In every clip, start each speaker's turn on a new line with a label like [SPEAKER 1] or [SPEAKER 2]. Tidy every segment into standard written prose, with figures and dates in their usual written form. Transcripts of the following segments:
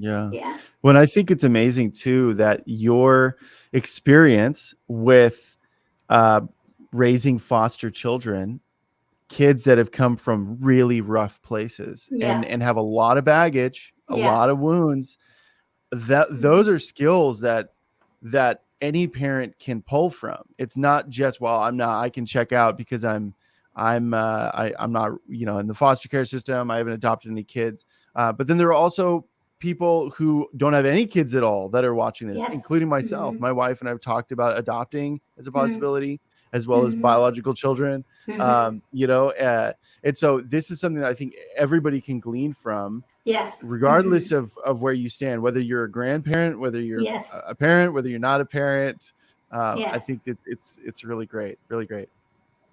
[SPEAKER 1] Yeah.
[SPEAKER 2] Yeah.
[SPEAKER 1] Well, I think it's amazing too that your experience with uh, raising foster children, kids that have come from really rough places
[SPEAKER 2] Yeah.
[SPEAKER 1] and have a lot of baggage, a
[SPEAKER 2] Yeah.
[SPEAKER 1] lot of wounds, that those are skills that any parent can pull from. It's not just, well, I can check out because I'm not, in the foster care system. I haven't adopted any kids. But then there are also people who don't have any kids at all that are watching this,
[SPEAKER 2] Yes.
[SPEAKER 1] including myself.
[SPEAKER 2] Mm-hmm.
[SPEAKER 1] My wife and I have talked about adopting as a
[SPEAKER 2] Mm-hmm.
[SPEAKER 1] possibility, as well as
[SPEAKER 2] Mm-hmm.
[SPEAKER 1] biological children.
[SPEAKER 2] Mm-hmm.
[SPEAKER 1] And so this is something that I think everybody can glean from,
[SPEAKER 2] Yes.
[SPEAKER 1] regardless of where you stand, whether you're a grandparent, whether you're
[SPEAKER 2] Yes.
[SPEAKER 1] a parent, whether you're not a parent. I
[SPEAKER 2] Yes.
[SPEAKER 1] think that it's really great, really great.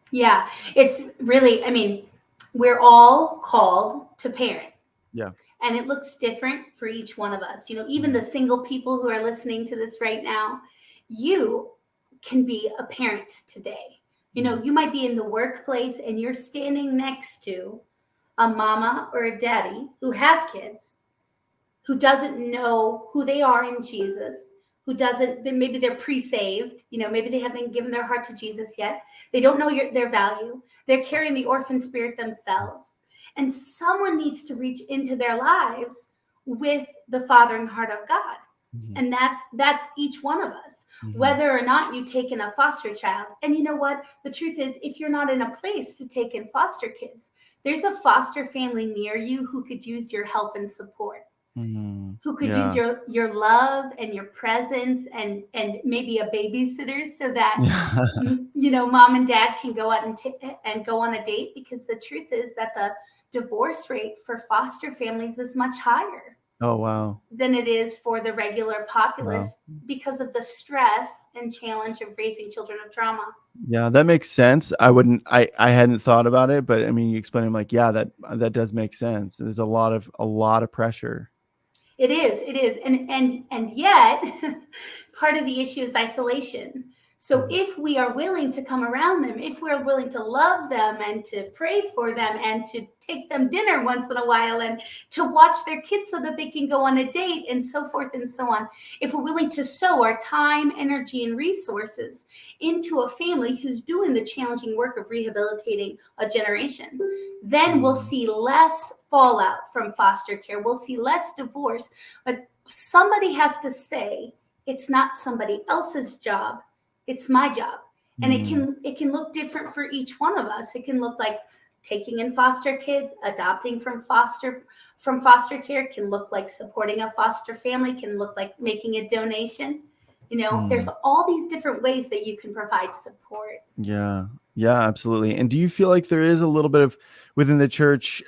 [SPEAKER 2] Yeah. It's really, we're all called to parent.
[SPEAKER 1] Yeah.
[SPEAKER 2] And it looks different for each one of us. Even the single people who are listening to this right now, you can be a parent today. You might be in the workplace and you're standing next to a mama or a daddy who has kids, who doesn't know who they are in Jesus, maybe they're pre-saved, maybe they haven't given their heart to Jesus yet. They don't know their value. They're carrying the orphan spirit themselves. And someone needs to reach into their lives with the fathering heart of God. And that's each one of us, whether or not you take in a foster child. And you know what? The truth is, if you're not in a place to take in foster kids, there's a foster family near you who could use your help and support. Who could use your love and your presence and maybe a babysitter, so that mom and dad can go out and go on a date, because the truth is that the divorce rate for foster families is much higher.
[SPEAKER 1] Oh, wow.
[SPEAKER 2] Than it is for the regular populace, because of the stress and challenge of raising children of trauma.
[SPEAKER 1] Yeah, that makes sense. I hadn't thought about it, but you explain, I'm like, yeah, that does make sense. There's a lot of pressure.
[SPEAKER 2] It is. And yet part of the issue is isolation. So if we are willing to come around them, if we're willing to love them and to pray for them and to take them dinner once in a while and to watch their kids so that they can go on a date and so forth and so on, if we're willing to sow our time, energy, and resources into a family who's doing the challenging work of rehabilitating a generation, then we'll see less fallout from foster care. We'll see less divorce. But somebody has to say, it's not somebody else's job. It's my job. And it can look different for each one of us. It can look like taking in foster kids, adopting from foster care, can look like supporting a foster family, can look like making a donation. There's all these different ways that you can provide support.
[SPEAKER 1] Yeah, absolutely. And do you feel like there is a little bit of within the church?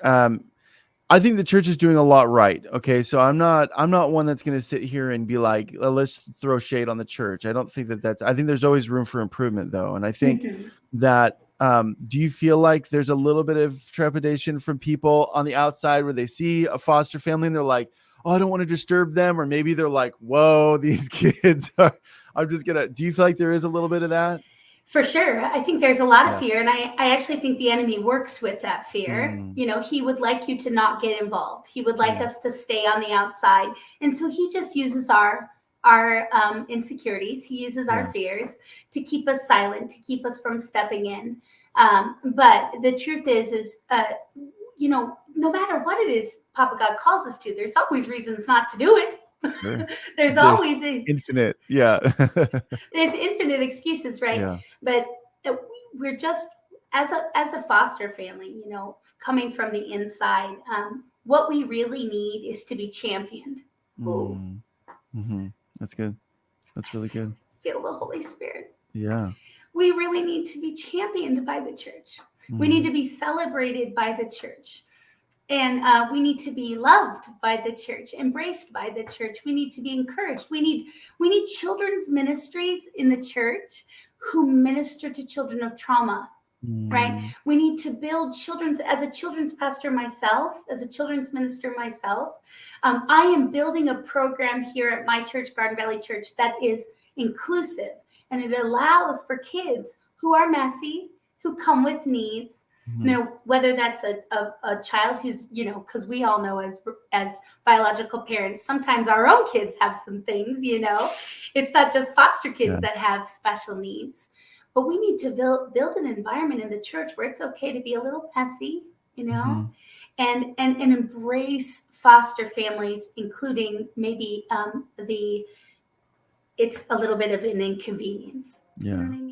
[SPEAKER 1] I think the church is doing a lot right. Okay. So I'm not one that's going to sit here and be like, let's throw shade on the church. I don't think I think there's always room for improvement though. And I think that, do you feel like there's a little bit of trepidation from people on the outside where they see a foster family and they're like, oh, I don't want to disturb them. Or maybe they're like, whoa, these kids are, do you feel like there is a little bit of that?
[SPEAKER 2] For sure. I think there's a lot of fear. And I actually think the enemy works with that fear. He would like you to not get involved. He would like us to stay on the outside. And so he just uses our insecurities. He uses our fears to keep us silent, to keep us from stepping in. But the truth is, no matter what it is Papa God calls us to, there's always reasons not to do it.
[SPEAKER 1] Sure.
[SPEAKER 2] There's always
[SPEAKER 1] infinite. Yeah.
[SPEAKER 2] There's infinite excuses, right?
[SPEAKER 1] Yeah.
[SPEAKER 2] But we're just, as a foster family, coming from the inside, what we really need is to be championed.
[SPEAKER 1] That's good. That's really good.
[SPEAKER 2] Feel the Holy Spirit.
[SPEAKER 1] Yeah.
[SPEAKER 2] We really need to be championed by the church. We need to be celebrated by the church. And we need to be loved by the church, embraced by the church. We need to be encouraged. We need children's ministries in the church who minister to children of trauma, right? We need to build as a children's pastor myself, as a children's minister myself. I am building a program here at my church, Garden Valley Church, that is inclusive. And it allows for kids who are messy, who come with needs, You know, whether that's a child who's, you know, because we all know as biological parents, sometimes our own kids have some things, you know. It's not just foster kids that have special needs. But we need to build an environment in the church where it's okay to be a little messy, you know, and embrace foster families, including maybe it's a little bit of an inconvenience.
[SPEAKER 1] Yeah.
[SPEAKER 2] You know what I mean?